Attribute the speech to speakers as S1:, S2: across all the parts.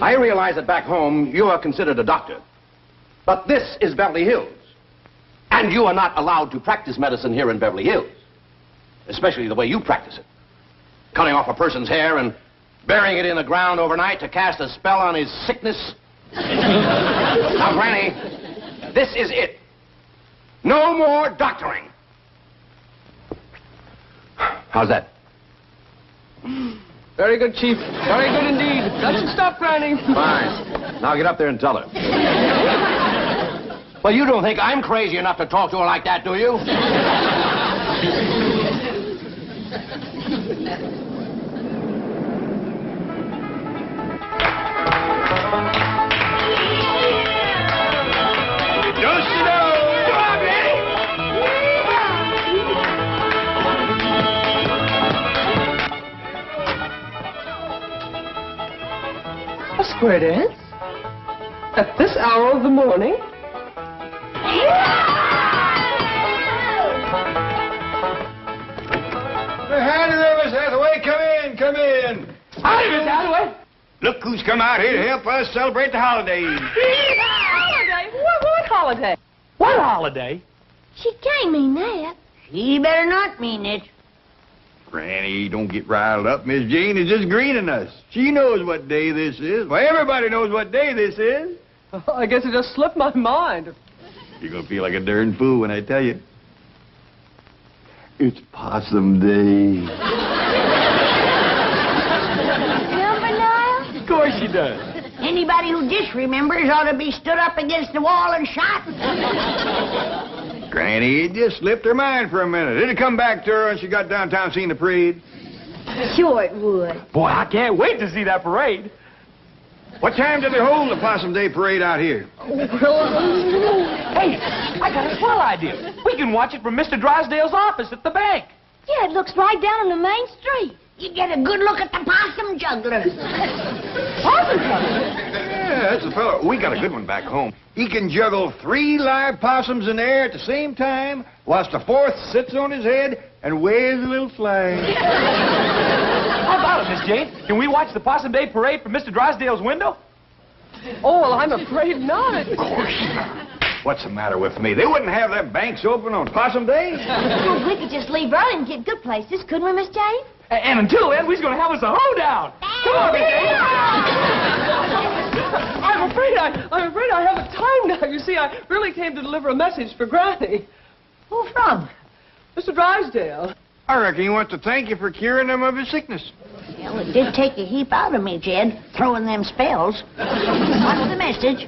S1: I realize that back home you are considered a doctor. But this is Beverly Hills. And you are not allowed to practice medicine here in Beverly Hills. Especially the way you practice it. Cutting off a person's hair and burying it in the ground overnight to cast a spell on his sickness. Now, Granny, this is it. No more doctoring. How's that?
S2: Very good, Chief. Very good indeed. Doesn't stop, Granny.
S1: Fine. Now get up there and tell her. Well, you don't think I'm crazy enough to talk to her like that, do you?
S2: A square dance? At this hour of the morning?
S3: Howdy there, Miss Hathaway. Come in.
S2: Howdy, Miss Hathaway.
S3: Look who's come out here to help us celebrate the holidays.
S2: Holiday? What holiday?
S4: What holiday?
S5: She can't mean that.
S6: She better not mean it.
S3: Granny, don't get riled up. Miss Jane is just greening us. She knows what day this is. Well, everybody knows what day this is.
S2: Oh, I guess it just slipped my mind.
S3: You're going to feel like a darn fool when I tell you. It's Possum Day.
S5: Remember, Niall?
S4: Of course she does.
S6: Anybody who disremembers ought to be stood up against the wall and shot.
S3: Granny, it just slipped her mind for a minute. It'd come back to her when she got downtown seeing the parade.
S5: Sure it would.
S4: Boy, I can't wait to see that parade.
S3: What time do they hold the Possum Day parade out here?
S4: Hey, I got a swell idea. We can watch it from Mr. Drysdale's office at the bank.
S5: Yeah, it looks right down on the main street.
S6: You get a good look at the possum juggler.
S3: Yeah, that's the fellow. We got a good one back home. He can juggle 3 live possums in the air at the same time, whilst the 4th sits on his head and waves a little flag.
S4: How about it, Miss Jane? Can we watch the Possum Day parade from Mr. Drysdale's window?
S2: Oh, well, I'm afraid not.
S3: Of course not. What's the matter with me? They wouldn't have them banks open on Possum Day.
S5: Well, we could just leave early and get good places, couldn't we, Miss Jane?
S4: And until then, we're going to have us a hoedown. Come on, Miss Jane.
S2: I'm afraid I haven't time now. You see, I really came to deliver a message for Granny.
S6: Who from?
S2: Mr. Drysdale.
S3: I reckon he wants to thank you for curing him of his sickness.
S6: Well, it did take a heap out of me, Jed, throwing them spells. What's the message?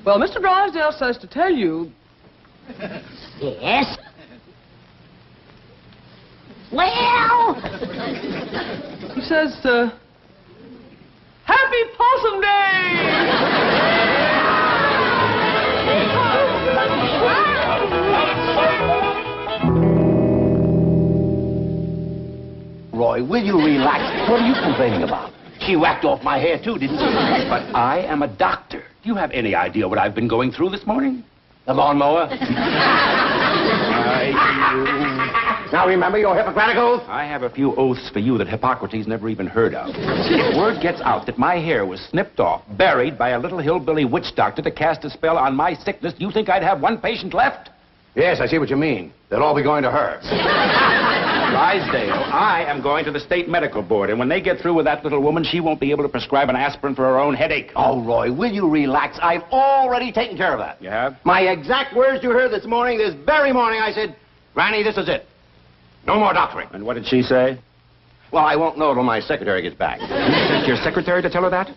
S2: Well, Mr. Drysdale says to tell you...
S6: Yes? Well...
S2: He says, Happy Possum Day!
S1: Roy, will you relax? What are you complaining about? She whacked off my hair, too, didn't she? But I am a doctor. Do you have any idea what I've been going through this morning? The lawnmower? Now remember your Hippocratic oath? I have a few oaths for you that Hippocrates never even heard of. If word gets out that my hair was snipped off, buried by a little hillbilly witch doctor to cast a spell on my sickness, do you think I'd have one patient left? Yes, I see what you mean. They'll all be going to her. Drysdale, I am going to the state medical board, and when they get through with that little woman, she won't be able to prescribe an aspirin for her own headache. Oh, Roy, will you relax? I've already taken care of that. You have? My exact words you heard this morning, this very morning, I said, Granny, this is it. No more doctoring. And what did she say? Well, I won't know till my secretary gets back. You sent your secretary to tell her that?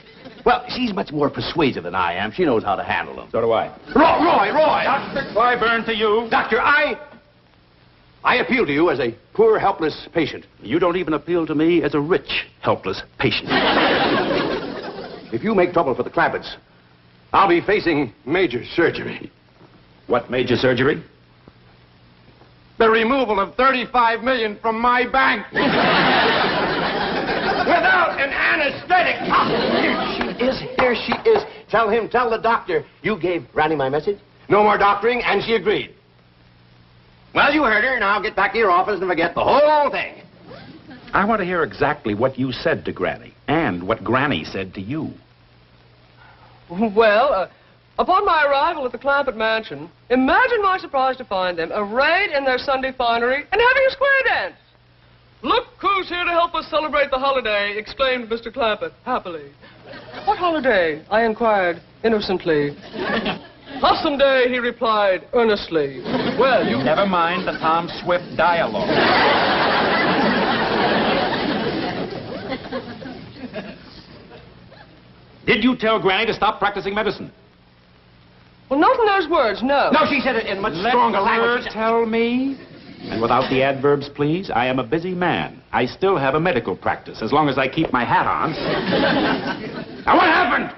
S1: Well, she's much more persuasive than I am. She knows how to handle them. So do I. Roy!
S4: Dr. Clyburn to you.
S1: Doctor, I appeal to you as a poor, helpless patient. You don't even appeal to me as a rich, helpless patient. If you make trouble for the Clampetts, I'll be facing major surgery. What major surgery? The removal of $35 million from my bank. Without an anesthetic. Here she is. Tell the doctor you gave Granny my message. No more doctoring, and she agreed. Well, you heard her. Now get back to your office and forget the whole thing. I want to hear exactly what you said to Granny. And what Granny said to you.
S2: Well, upon my arrival at the Clampett mansion, imagine my surprise to find them arrayed in their Sunday finery and having a square dance. "Look who's here to help us celebrate the holiday," exclaimed Mr. Clampett, happily. "What holiday?" I inquired, innocently. "Possum Day," he replied, earnestly. "Well, you..."
S1: Never mind the Tom Swift dialogue. Did you tell Granny to stop practicing medicine?
S2: Well, not in those words, no.
S1: No, she said it in much stronger language. Tell me. And without the adverbs, please. I am a busy man. I still have a medical practice, as long as I keep my hat on. Now, what happened?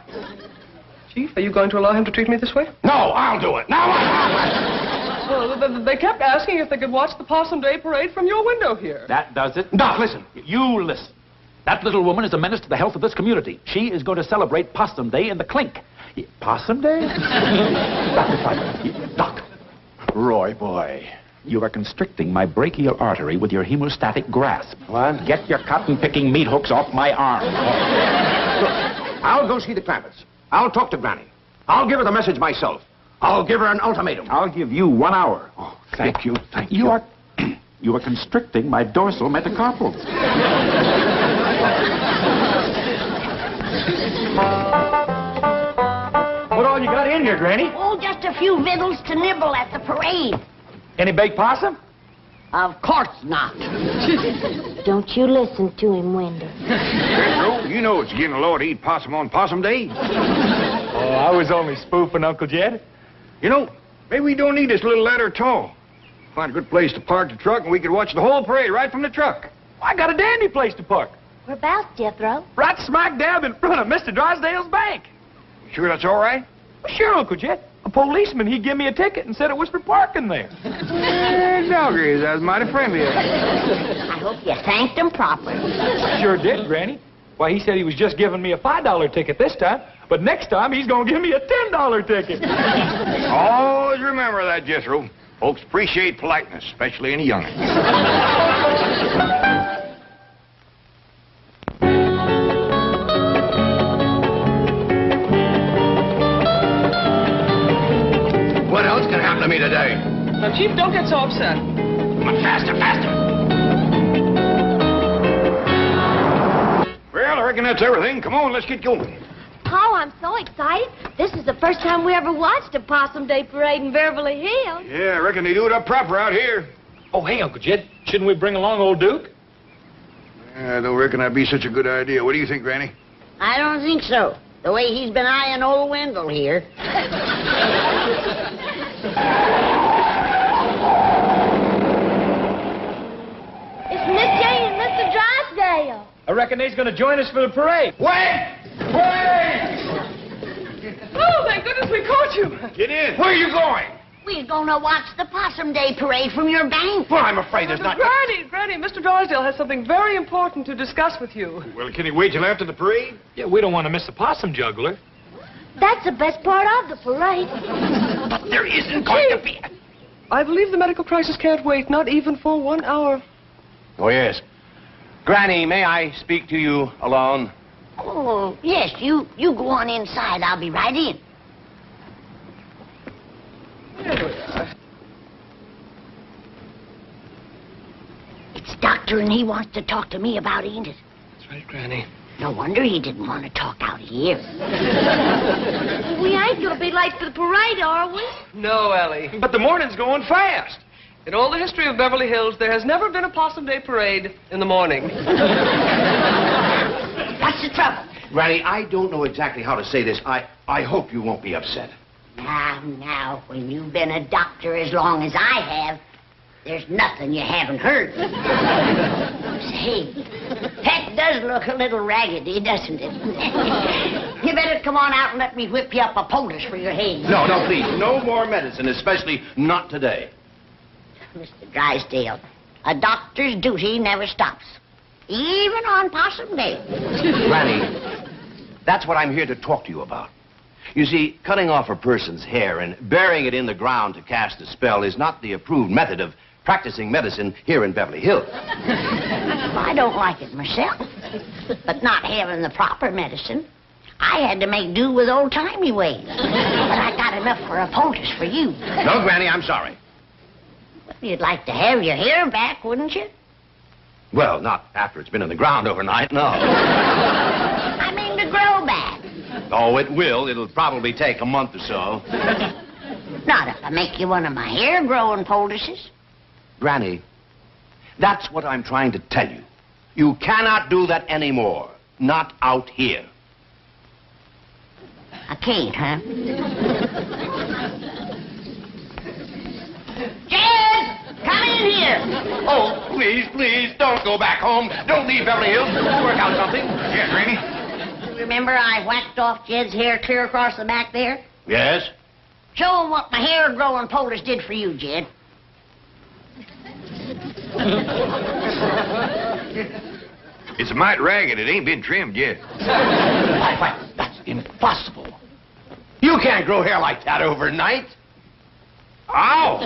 S2: Chief, are you going to allow him to treat me this way?
S1: No, I'll do it. Now, what happened?
S2: Well, they kept asking if they could watch the Possum Day parade from your window here.
S1: That does it. Doc, listen. You listen. That little woman is a menace to the health of this community. She is going to celebrate Possum Day in the clink. Possum Day? Dr. Piper. Doc. Roy, boy. You are constricting my brachial artery with your hemostatic grasp. What? Get your cotton-picking meat hooks off my arm.
S3: Look, I'll go see the Clampetts. I'll talk to Granny. I'll give her the message myself. I'll give her an ultimatum.
S1: I'll give you 1 hour.
S3: Oh, thank you.
S1: You are... you are constricting my dorsal metacarpals.
S4: What all you got in here, Granny?
S6: Oh, just a few victuals to nibble at the parade.
S4: Any baked possum?
S6: Of course not.
S5: Don't you listen to him, Wendell.
S3: Jethro, you know it's against the law to eat possum on Possum Day.
S4: Oh, I was only spoofing, Uncle Jed.
S3: You know, maybe we don't need this little ladder at all. Find a good place to park the truck, and we could watch the whole parade right from the truck.
S4: I got a dandy place to park.
S5: Whereabouts, Jethro?
S4: Right smack dab in front of Mr. Drysdale's bank.
S3: Sure that's all right?
S4: Well, sure, Uncle Jed. A policeman, he gave me a ticket and said it was for parking there.
S3: Doggies, that was mighty friendly of you.
S6: I hope you thanked him proper.
S4: Sure did, Granny. Why, he said he was just giving me a $5 ticket this time, but next time he's going to give me a $10 ticket.
S3: Always remember that, Jethro. Folks appreciate politeness, especially in a young'un. What else can happen to me today?
S2: Now, Chief, don't get so upset.
S1: Come on, faster, faster.
S3: Well, I reckon that's everything. Come on, let's get going.
S5: Oh, I'm so excited. This is the first time we ever watched a Possum Day parade in Beverly Hills.
S3: Yeah, I reckon they do it up proper out here.
S4: Oh, hey, Uncle Jed, shouldn't we bring along old Duke?
S3: I don't reckon that'd be such a good idea. What do you think, Granny?
S6: I don't think so. The way he's been eyeing old Wendell here.
S5: It's Miss Jane and Mr. Drysdale.
S4: I reckon he's going to join us for the parade.
S3: Wait! Wait!
S2: Oh, thank goodness we caught you.
S3: Get in. Where are you going?
S6: We're gonna watch the Possum Day parade from your bank.
S3: Well, I'm afraid there's not...
S2: Granny, Mr. Drysdale has something very important to discuss with you.
S3: Well, can he wait till after the parade?
S4: Yeah, we don't want to miss the possum juggler.
S5: That's the best part of the parade.
S1: But there isn't going to be...
S2: I believe the medical crisis can't wait, not even for 1 hour.
S7: Oh, yes. Granny, may I speak to you alone?
S6: Oh, yes, you go on inside. I'll be right in. It's Doctor, and he wants to talk to me about Edith.
S2: That's right, Granny.
S6: No wonder he didn't want to talk out here.
S5: We ain't gonna be late for the parade, are we?
S2: No, Ellie.
S4: But the morning's going fast.
S2: In all the history of Beverly Hills, there has never been a Possum Day parade in the morning.
S6: What's the trouble?
S7: Granny, I don't know exactly how to say this. I hope you won't be upset.
S6: Now, when you've been a doctor as long as I have, there's nothing you haven't heard. Say, that does look a little raggedy, doesn't it? You better come on out and let me whip you up a poultice for your head.
S7: No, please. No more medicine, especially not today.
S6: Mr. Drysdale, a doctor's duty never stops, even on Possum Day.
S7: Granny, that's what I'm here to talk to you about. You see, cutting off a person's hair and burying it in the ground to cast a spell is not the approved method of practicing medicine here in Beverly Hills.
S6: I don't like it myself, but not having the proper medicine, I had to make do with old-timey ways. But I got enough for a poultice for you.
S7: No, Granny, I'm sorry.
S6: Well, you'd like to have your hair back, wouldn't you?
S7: Well, not after it's been in the ground overnight, no.
S6: I mean to grow back.
S7: Oh, it will. It'll probably take a month or so.
S6: Not if I make you one of my hair-growing poultices.
S7: Granny, that's what I'm trying to tell you. You cannot do that anymore. Not out here.
S6: I can't, huh? Jed! Come in here!
S7: Oh, please, don't go back home. Don't leave Beverly Hills. Work out something.
S3: Yeah, Granny?
S6: Remember I whacked off Jed's hair clear across the back there?
S7: Yes?
S6: Show him what my hair-growing poultice did for you, Jed.
S3: It's a mite ragged. It ain't been trimmed yet.
S7: Why, that's impossible. You can't grow hair like that overnight. Ow!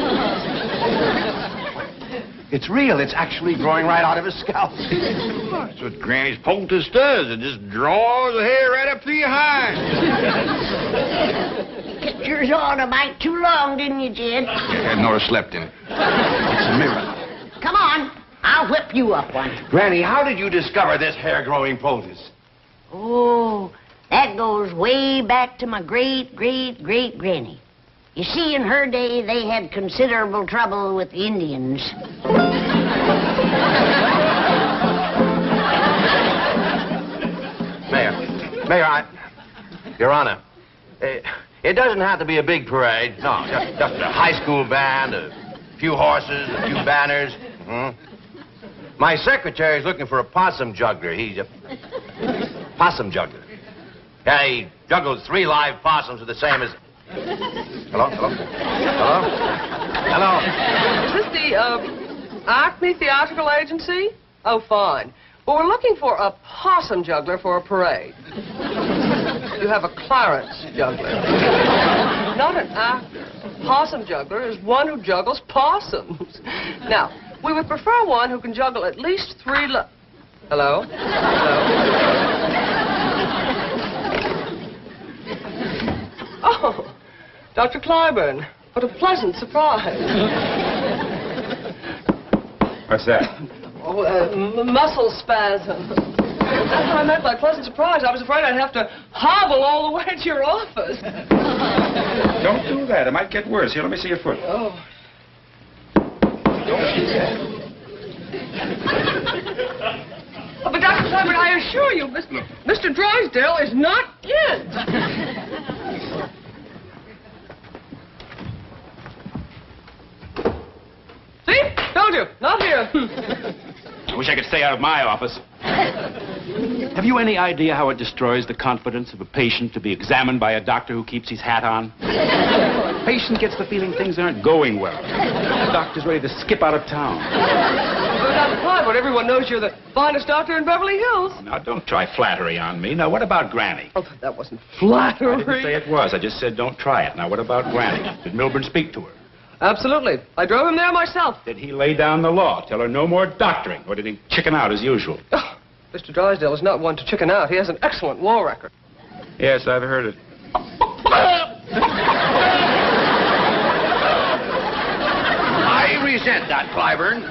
S7: It's real. It's actually growing right out of his scalp.
S3: That's what Granny's poultice does. It just draws the hair right up to your hind.
S6: Kept yours on a mite too long, didn't you, Jed?
S3: Had Nora slept in it.
S7: It's a miracle.
S6: Come on. I'll whip you up one.
S7: Granny, how did you discover this hair-growing poultice?
S6: Oh, that goes way back to my great-great-great-granny. You see, in her day, they had considerable trouble with the Indians.
S7: Mayor, Your Honor, it doesn't have to be a big parade. No, just a high school band, a few horses, a few banners. My secretary's looking for a possum juggler. He's a possum juggler. Yeah, he juggles 3 live possums with the same as... Hello?
S2: Is this the, Acme Theatrical Agency? Oh, fine. Well, we're looking for a possum juggler for a parade. You have a Clarence juggler. Not an actor. A possum juggler is one who juggles possums. Now, we would prefer one who can juggle at least 3 Hello? Oh, Dr. Clyburn. What a pleasant surprise.
S1: What's that?
S2: Oh, muscle spasm. That's what I meant by pleasant surprise. I was afraid I'd have to hobble all the way to your office.
S1: Don't do that. It might get worse. Here, let me see your foot.
S2: Oh.
S1: Don't do that.
S2: Oh, but Dr. Clyburn, I assure you, Mr. Drysdale is not in. See? Told you. Not here.
S1: I wish I could stay out of my office. Have you any idea how it destroys the confidence of a patient to be examined by a doctor who keeps his hat on? Patient gets the feeling things aren't going well. The doctor's ready to skip out of town.
S2: Well, Dr. Clyburn, everyone knows you're the finest doctor in Beverly Hills.
S1: Now, don't try flattery on me. Now, what about Granny?
S2: Oh, that wasn't flattery.
S1: I didn't say it was. I just said don't try it. Now, what about Granny? Did Milburn speak to her?
S2: Absolutely. I drove him there myself.
S1: Did he lay down the law? Tell her no more doctoring? Or did he chicken out as usual?
S2: Oh, Mr. Drysdale is not one to chicken out. He has an excellent law record.
S1: Yes, I've heard it.
S7: I resent that, Clyburn.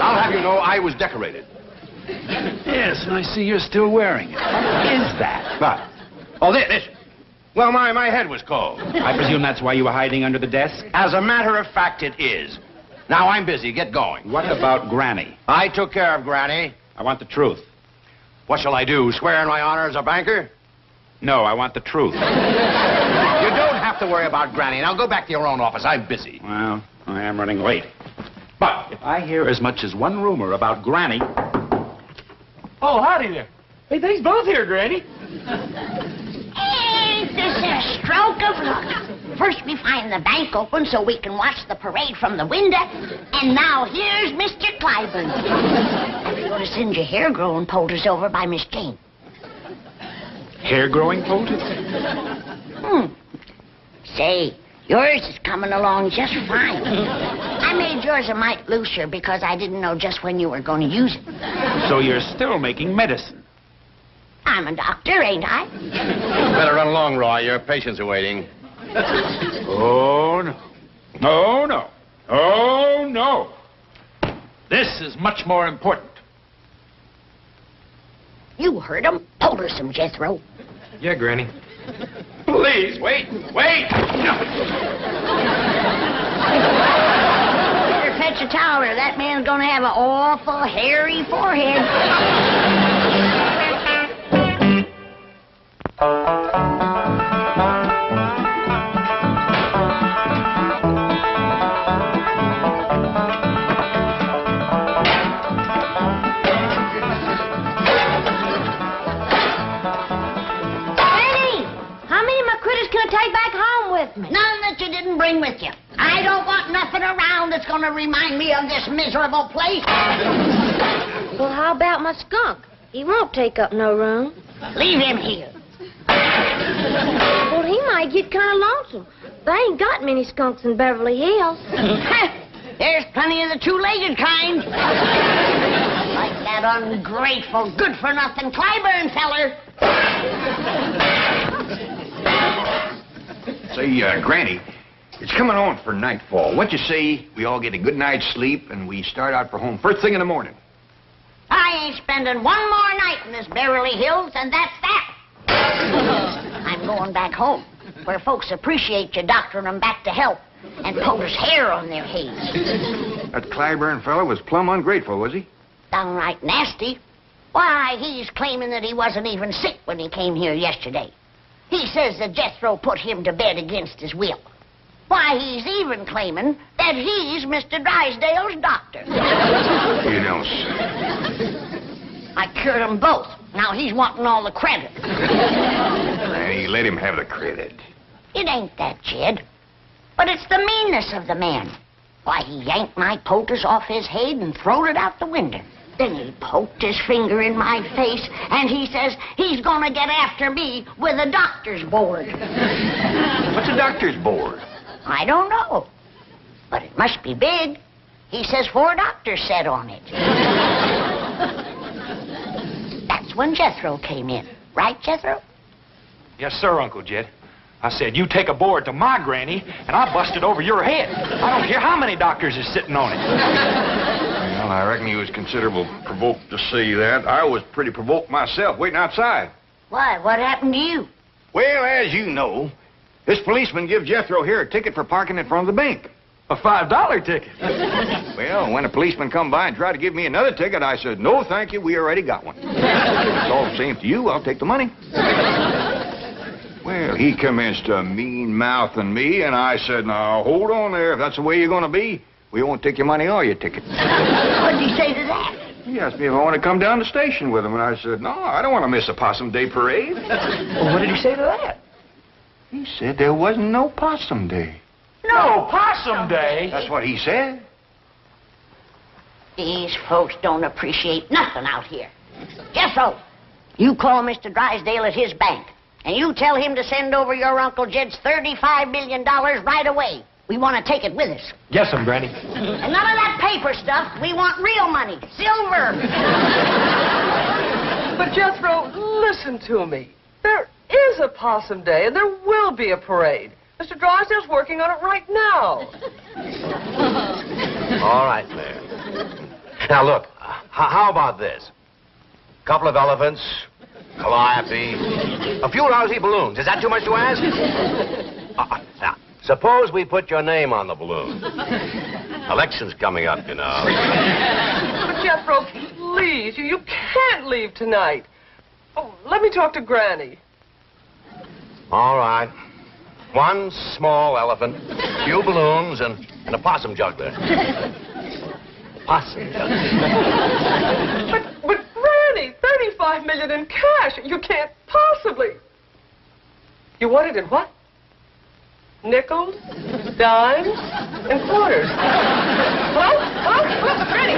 S7: I'll have you know I was decorated.
S1: Yes, and I see you're still wearing it. What is that?
S7: What? Oh, this. Well, my head was cold.
S1: I presume that's why you were hiding under the desk?
S7: As a matter of fact, it is. Now, I'm busy. Get going.
S1: What about Granny?
S7: I took care of Granny.
S1: I want the truth.
S7: What shall I do, swear in my honor as a banker?
S1: No, I want the truth.
S7: You don't have to worry about Granny. Now, go back to your own office. I'm busy.
S1: Well, I am running late. But if I hear as much as one rumor about Granny...
S4: Oh, howdy there. Hey, thanks both here, Granny.
S6: Ain't this a stroke of luck? First we find the bank open so we can watch the parade from the window, and now here's Mr. Clyburn. I'm going to send your hair-growing poultice over by Miss Jane.
S1: Hair-growing poultice?
S6: Say, Yours is coming along just fine. I made yours a mite looser because I didn't know just when you were going to use it.
S1: So you're still making medicine?
S6: I'm a doctor, ain't I?
S7: Better run along, Roy. Your patients are waiting.
S1: Oh, no. Oh, no. Oh, no. This is much more important.
S6: You heard him. Told her some, Jethro.
S4: Yeah, Granny.
S1: Please, wait. Wait!
S6: Better fetch a towel or that man's gonna have an awful hairy forehead.
S5: Take back home with me.
S6: None that you didn't bring with you. I don't want nothing around that's going to remind me of this miserable place.
S5: Well, how about my skunk? He won't take up no room.
S6: Leave him here.
S5: Well, he might get kind of lonesome. They ain't got many skunks in Beverly Hills.
S6: There's plenty of the two-legged kind. Like that ungrateful, good-for-nothing Clyburn feller.
S3: Say, Granny, it's coming on for nightfall. What you say we all get a good night's sleep and we start out for home first thing in the morning?
S6: I ain't spending one more night in this Beverly Hills, and that's that. I'm going back home, where folks appreciate you doctoring them back to health and putting hair on their heads.
S3: That Clyburn fella was plumb ungrateful, was he?
S6: Downright nasty. Why, he's claiming that he wasn't even sick when he came here yesterday. He says that Jethro put him to bed against his will. Why, he's even claiming that he's Mr. Drysdale's doctor.
S3: You don't say.
S6: I cured them both. Now he's wanting all the credit.
S3: Granny, let him have the credit.
S6: It ain't that, Jed. But it's the meanness of the man. Why, he yanked my poultice off his head and throwed it out the window. Then he poked his finger in my face, and he says he's gonna get after me with a doctor's board.
S3: What's a doctor's board?
S6: I don't know. But it must be big. He says 4 doctors sat on it. That's when Jethro came in. Right, Jethro?
S4: Yes, sir, Uncle Jed. I said, you take a board to my granny, and I'll bust it over your head. I don't care how many doctors is sitting on it.
S3: Well, I reckon he was considerable provoked to see that. I was pretty provoked myself waiting outside.
S6: Why, what happened to you?
S3: Well, as you know, this policeman gives Jethro here a ticket for parking in front of the bank.
S4: A $5 ticket.
S3: Well, when a policeman come by and tried to give me another ticket, I said, no, thank you, we already got one. It's all the same to you, I'll take the money. Well, he commenced to mean-mouthing me, and I said, now, hold on there. If that's the way you're going to be, we won't take your money or your ticket.
S6: What'd he say to that?
S3: He asked me if I want to come down to the station with him, and I said, no, I don't want to miss a Possum Day parade.
S4: Well, what did he say to that?
S3: He said there wasn't no Possum Day.
S4: No Possum Day?
S3: That's what he said.
S6: These folks don't appreciate nothing out here. Jethro, you call Mr. Drysdale at his bank, and you tell him to send over your Uncle Jed's $35 million right away. We want to take it with us.
S4: Yes, Granny.
S6: And none of that paper stuff. We want real money. Silver.
S2: But, Jethro, listen to me. There is a Possum Day, and there will be a parade. Mr. Drysdale's working on it right now.
S7: All right, Mayor. Now, look, how about this? A couple of elephants, calliope, a few lousy balloons. Is that too much to ask? Now, suppose we put your name on the balloon. Election's coming up, you know.
S2: But, Jethro, please, you can't leave tonight. Oh, let me talk to Granny.
S7: All right. One small elephant, few balloons, and a possum juggler. Possum juggler.
S2: But Granny, $35 million in cash. You can't possibly. You want it in what? Nickels, dimes, and quarters. Hello? Hello, Granny.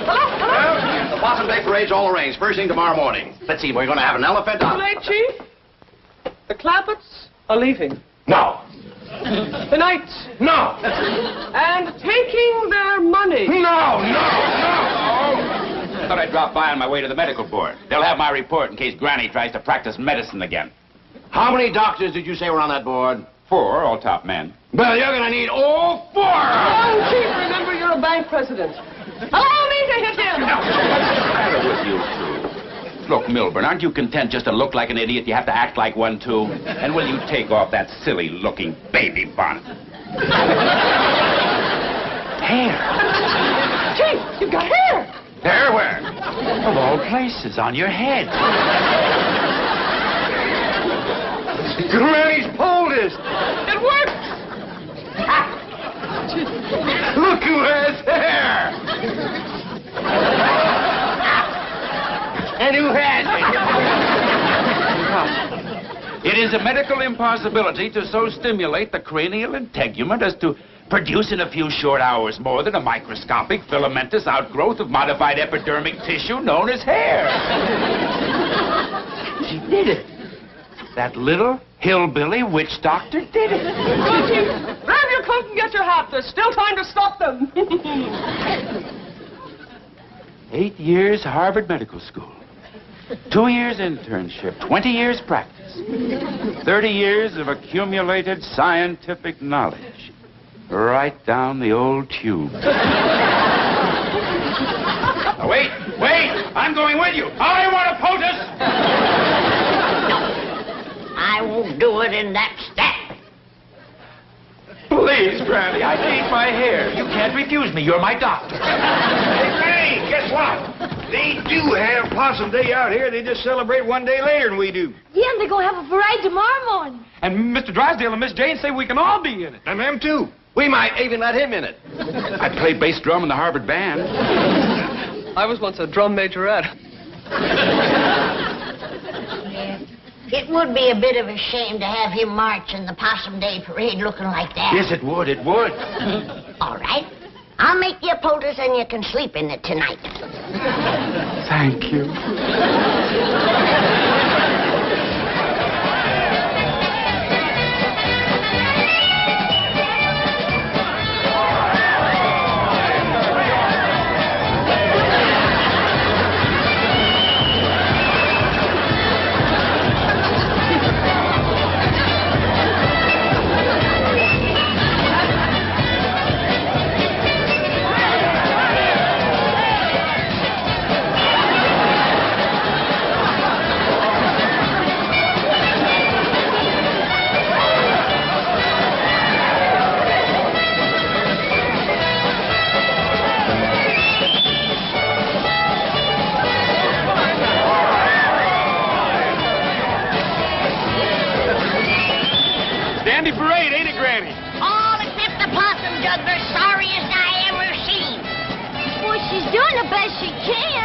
S2: Hello?
S1: Well, the Possum Day parade's all arranged. First thing tomorrow morning. Let's see, we're going to have an elephant.
S2: Too late, Chief. The Clampetts are leaving.
S1: No.
S2: Tonight.
S1: No!
S2: And taking their money.
S1: No! Thought I'd drop by on my way to the medical board. They'll have my report in case Granny tries to practice medicine again.
S7: How many doctors did you say were on that board?
S1: 4, all top men.
S7: Well, you're gonna need all 4!
S2: Oh, Chief, remember you're a bank president. Allow me to hit him!
S1: What's the matter with you two? Look, Milburn, aren't you content just to look like an idiot? You have to act like one, too. And will you take off that silly-looking baby bonnet? Hair.
S2: Chief, you've got hair.
S1: Hair where? Of all places, on your head.
S3: Granny's poulticed.
S2: It works.
S3: Look who has hair.
S7: And who has it?
S1: It is a medical impossibility to so stimulate the cranial integument as to produce in a few short hours more than a microscopic filamentous outgrowth of modified epidermic tissue known as hair. She did it. That little hillbilly witch doctor did it.
S2: Go, Chief. Grab your coat and get your hat. There's still time to stop them.
S1: 8 years Harvard Medical School. 2 years internship. 20 years practice. 30 years of accumulated scientific knowledge. Right down the old tube. Now, wait! I'm going with you. I want a POTUS!
S6: I won't do it in that stack.
S1: Please, Granny, I need my hair. You can't refuse me. You're my doctor.
S3: Hey, Granny, guess what? They do have Possum Day out here. They just celebrate one day later than we do.
S5: Yeah, and they're going to have a parade tomorrow morning.
S4: And Mr. Drysdale and Miss Jane say we can all be in it.
S3: And them too.
S7: We might even let him in it.
S1: I played bass drum in the Harvard band.
S2: I was once a drum majorette.
S6: It would be a bit of a shame to have him march in the Possum Day parade looking like that.
S1: Yes, it would.
S6: All right. I'll make you a poultice and you can sleep in it tonight.
S1: Thank you.
S4: Dandy parade, ain't it, Granny?
S6: All except the possum juggler, sorry as I ever seen.
S5: Well, she's doing the best she can.